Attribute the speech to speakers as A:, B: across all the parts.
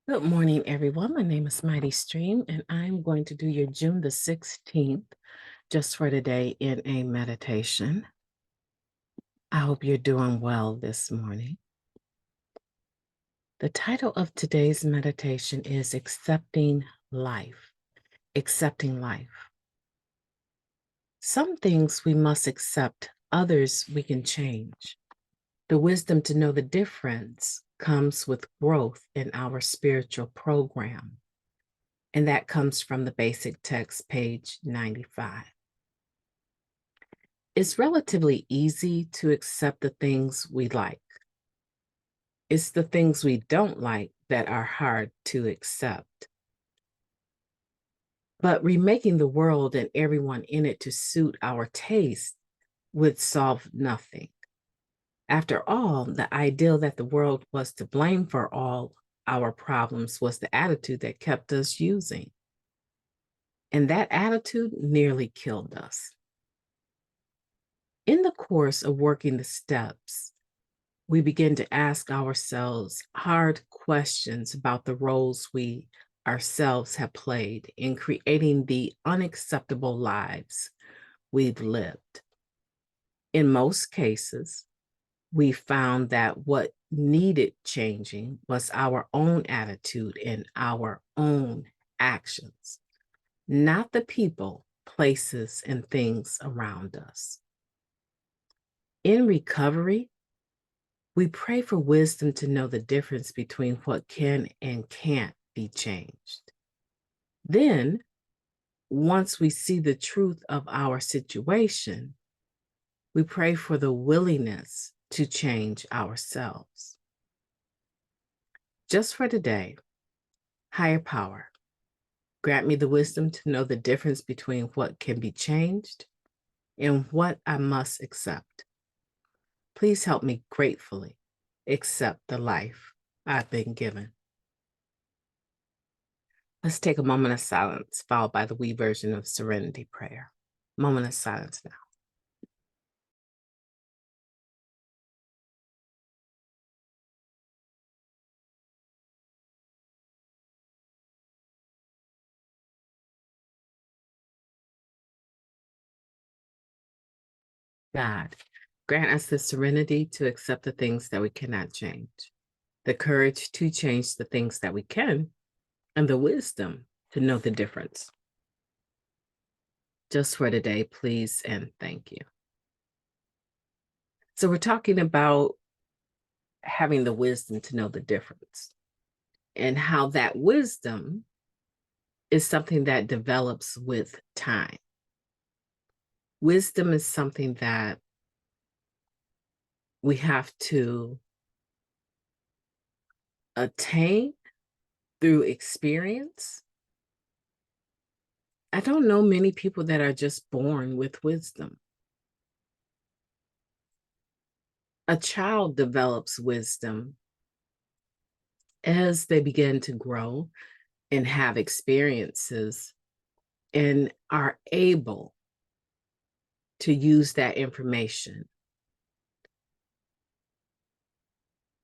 A: Good morning, everyone. My name is Mighty Stream, and I'm going to do your June the 16th just for today in a meditation. I hope you're doing well this morning. The title of today's meditation is Accepting Life. Accepting life. Some things we must accept, others we can change. The wisdom to know the difference comes with growth in our spiritual program. And that comes from the basic text, page 95. It's relatively easy to accept the things we like. It's the things we don't like that are hard to accept. But remaking the world and everyone in it to suit our taste would solve nothing. After all, the ideal that the world was to blame for all our problems was the attitude that kept us using. And that attitude nearly killed us. In the course of working the steps, we begin to ask ourselves hard questions about the roles we ourselves have played in creating the unacceptable lives we've lived. In most cases, we found that what needed changing was our own attitude and our own actions, not the people, places, and things around us. In recovery, we pray for wisdom to know the difference between what can and can't be changed. Then, once we see the truth of our situation, we pray for the willingness to change ourselves. Just for today, higher power, grant me the wisdom to know the difference between what can be changed and what I must accept. Please help me gratefully accept the life I've been given. Let's take a moment of silence, followed by the we version of Serenity Prayer. Moment of silence now. God, grant us the serenity to accept the things that we cannot change, the courage to change the things that we can, and the wisdom to know the difference. Just for today, please and thank you. So we're talking about having the wisdom to know the difference and how that wisdom is something that develops with time. Wisdom is something that we have to attain through experience. I don't know many people that are just born with wisdom. A child develops wisdom as they begin to grow and have experiences and are able to use that information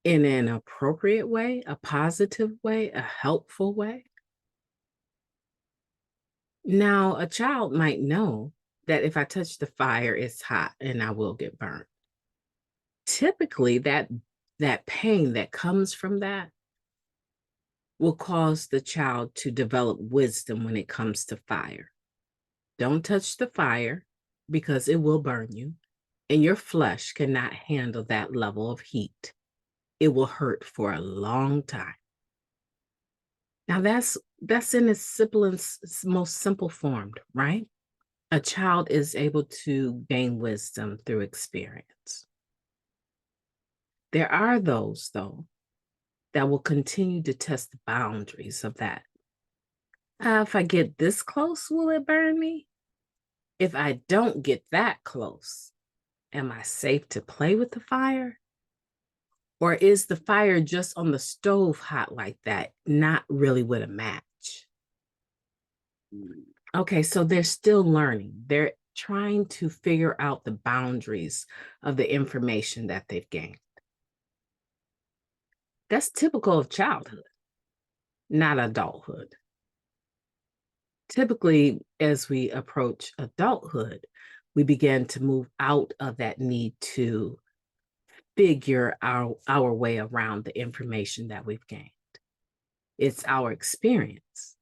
A: in an appropriate way, a positive way, a helpful way. Now, a child might know that if I touch the fire, it's hot and I will get burnt. Typically, that pain that comes from that will cause the child to develop wisdom when it comes to fire. Don't touch the fire because it will burn you, and your flesh cannot handle that level of heat. It will hurt for a long time. Now that's in its most simple form, right? A child is able to gain wisdom through experience. There are those, though, that will continue to test the boundaries of that. If I get this close, will it burn me? If I don't get that close, am I safe to play with the fire? Or is the fire just on the stove hot like that, not really with a match? Okay, so they're still learning. They're trying to figure out the boundaries of the information that they've gained. That's typical of childhood. not adulthood. Typically, as we approach adulthood, we begin to move out of that need to figure our way around the information that we've gained. It's our experience.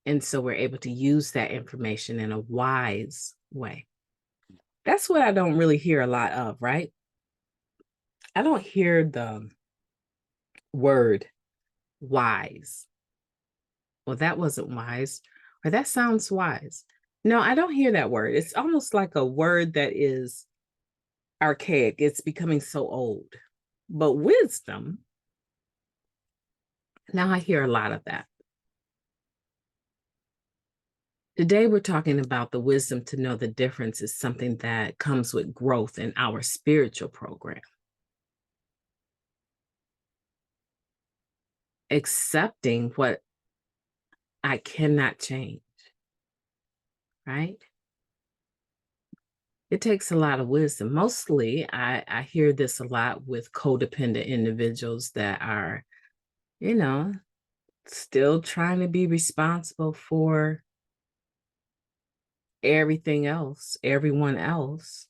A: And so we're able to use that information in a wise way. That's what I don't really hear a lot of, right? I don't hear the word wise. Well, that wasn't wise, or that sounds wise. No, I don't hear that word. It's almost like a word that is archaic. It's becoming so old. But wisdom, now I hear a lot of that. Today, we're talking about the wisdom to know the difference is something that comes with growth in our spiritual program. Accepting what I cannot change, right? It takes a lot of wisdom. Mostly, I hear this a lot with codependent individuals that are, you know, still trying to be responsible for everything else, everyone else,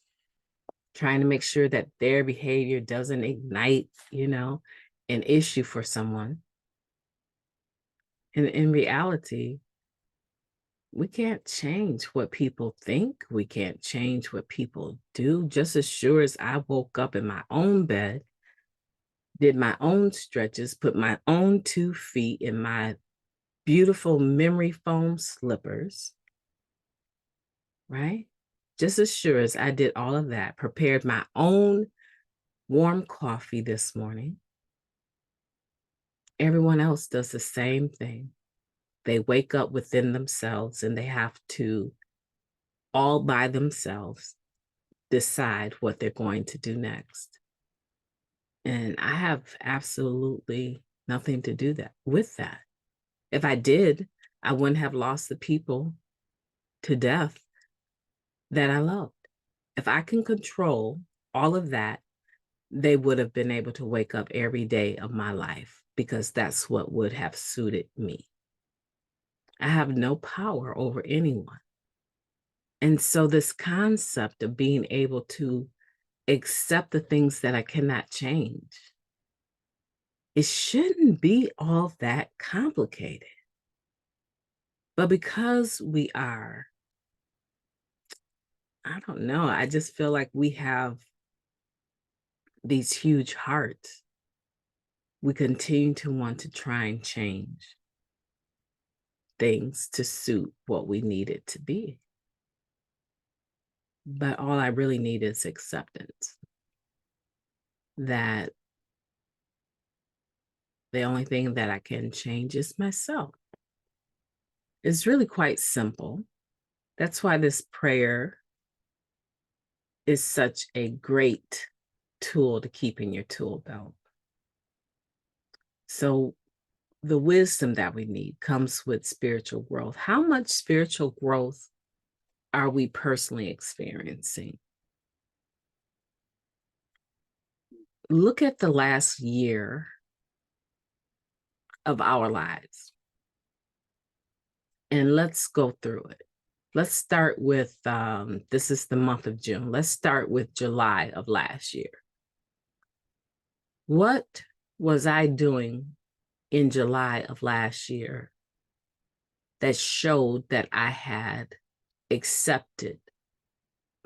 A: trying to make sure that their behavior doesn't ignite, an issue for someone. And in reality, we can't change what people think. We can't change what people do. Just as sure as I woke up in my own bed, did my own stretches, put my own 2 feet in my beautiful memory foam slippers, right? Just as sure as I did all of that, prepared my own warm coffee this morning, everyone else does the same thing. They wake up within themselves and they have to, all by themselves, decide what they're going to do next. And I have absolutely nothing to do with that. If I did, I wouldn't have lost the people to death that I loved. If I can control all of that, they would have been able to wake up every day of my life because that's what would have suited me. I have no power over anyone. And so this concept of being able to accept the things that I cannot change, it shouldn't be all that complicated. But because we are, I don't know, I just feel like we have these huge hearts. We continue to want to try and change things to suit what we need it to be. But all I really need is acceptance that the only thing that I can change is myself. It's really quite simple. That's why this prayer is such a great tool to keep in your tool belt. So the wisdom that we need comes with spiritual growth. How much spiritual growth are we personally experiencing? Look at the last year of our lives and let's go through it. Let's start with, this is the month of June. Let's start with July of last year. What was I doing in July of last year that showed that I had accepted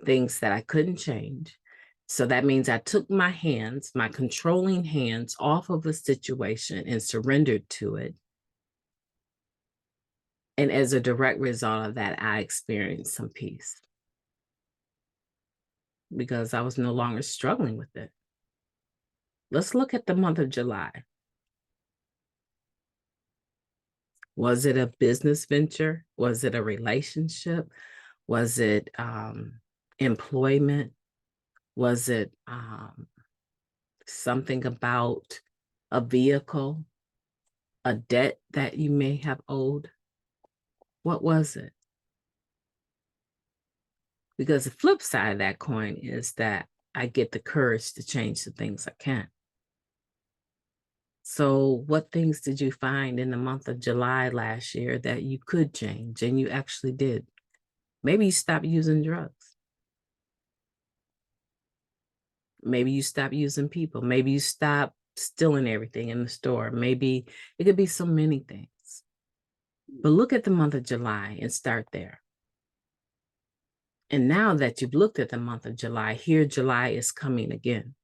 A: things that I couldn't change? So that means I took my hands, my controlling hands off of the situation and surrendered to it. And as a direct result of that, I experienced some peace because I was no longer struggling with it. Let's look at the month of July. Was it a business venture? Was it a relationship? Was it employment? Was it something about a vehicle, a debt that you may have owed? What was it? Because the flip side of that coin is that I get the courage to change the things I can. So, what things did you find in the month of July last year that you could change and you actually did? Maybe you stopped using drugs. Maybe you stopped using people. Maybe you stopped stealing everything in the store. Maybe it could be so many things. But look at the month of July and start there. And now that you've looked at the month of July, here July is coming again.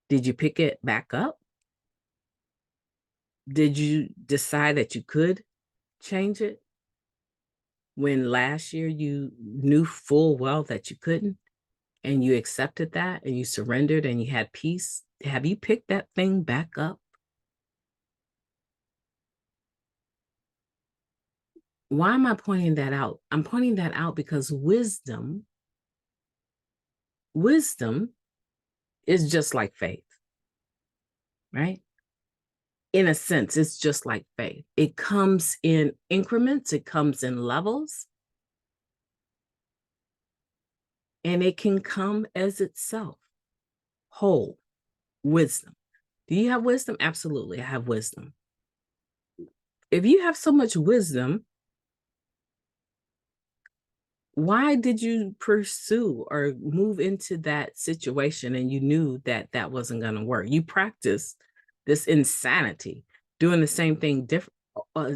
A: Did you pick it back up? Did you decide that you could change it when last year you knew full well that you couldn't and you accepted that and you surrendered and you had peace? Have you picked that thing back up? Why am I pointing that out? I'm pointing that out because wisdom is just like faith, right? In a sense, it's just like faith. It comes in increments, it comes in levels, and it can come as itself, whole wisdom. Do you have wisdom? Absolutely, I have wisdom. If you have so much wisdom, why did you pursue or move into that situation and you knew that that wasn't going to work? You practiced this insanity, doing the same thing different,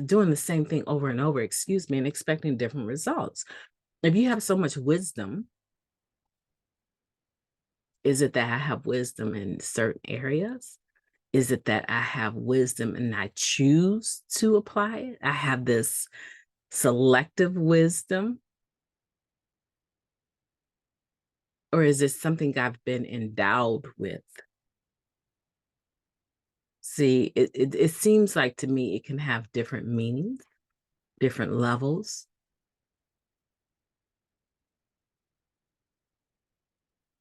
A: doing the same thing over and over, excuse me, and expecting different results. If you have so much wisdom, is it that I have wisdom in certain areas? Is it that I have wisdom and I choose to apply it? I have this selective wisdom. Or is it something I've been endowed with? See, it seems like to me it can have different meanings, different levels.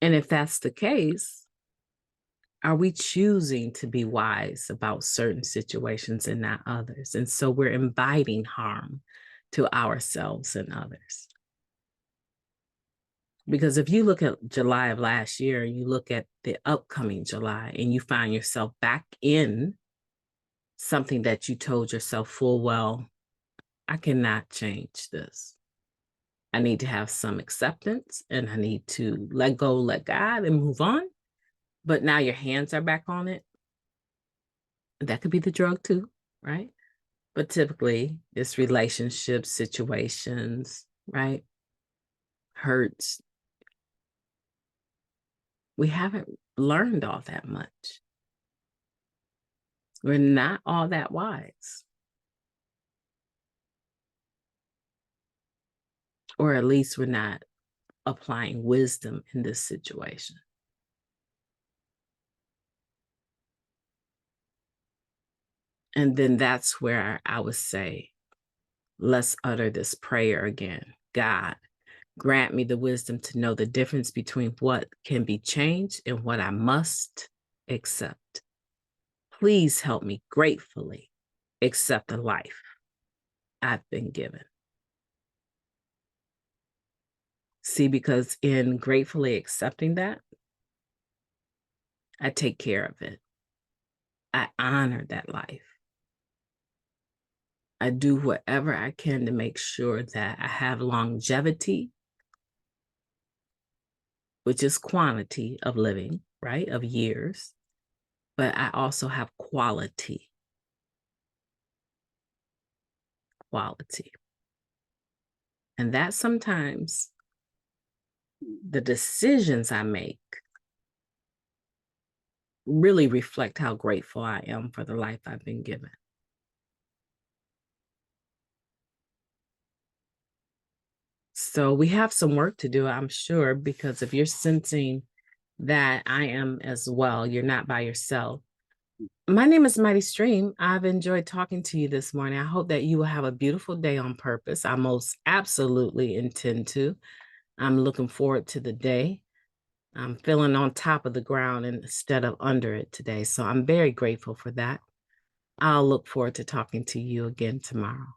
A: And if that's the case, are we choosing to be wise about certain situations and not others? And so we're inviting harm to ourselves and others. Because if you look at July of last year, you look at the upcoming July and you find yourself back in something that you told yourself full well, I cannot change this. I need to have some acceptance and I need to let go, let God, and move on. But now your hands are back on it. That could be the drug too, right? But typically it's relationships, situations, right? Hurts. We haven't learned all that much. We're not all that wise. Or at least we're not applying wisdom in this situation. And then that's where I would say, let's utter this prayer again. God, grant me the wisdom to know the difference between what can be changed and what I must accept. Please help me gratefully accept the life I've been given. See, because in gratefully accepting that, I take care of it. I honor that life. I do whatever I can to make sure that I have longevity, which is quantity of living, right? Of years. But I also have quality. Quality. And that sometimes the decisions I make really reflect how grateful I am for the life I've been given. So we have some work to do, I'm sure, because if you're sensing that I am as well, you're not by yourself. My name is Mighty Stream. I've enjoyed talking to you this morning. I hope that you will have a beautiful day on purpose. I most absolutely intend to. I'm looking forward to the day. I'm feeling on top of the ground instead of under it today. So I'm very grateful for that. I'll look forward to talking to you again tomorrow.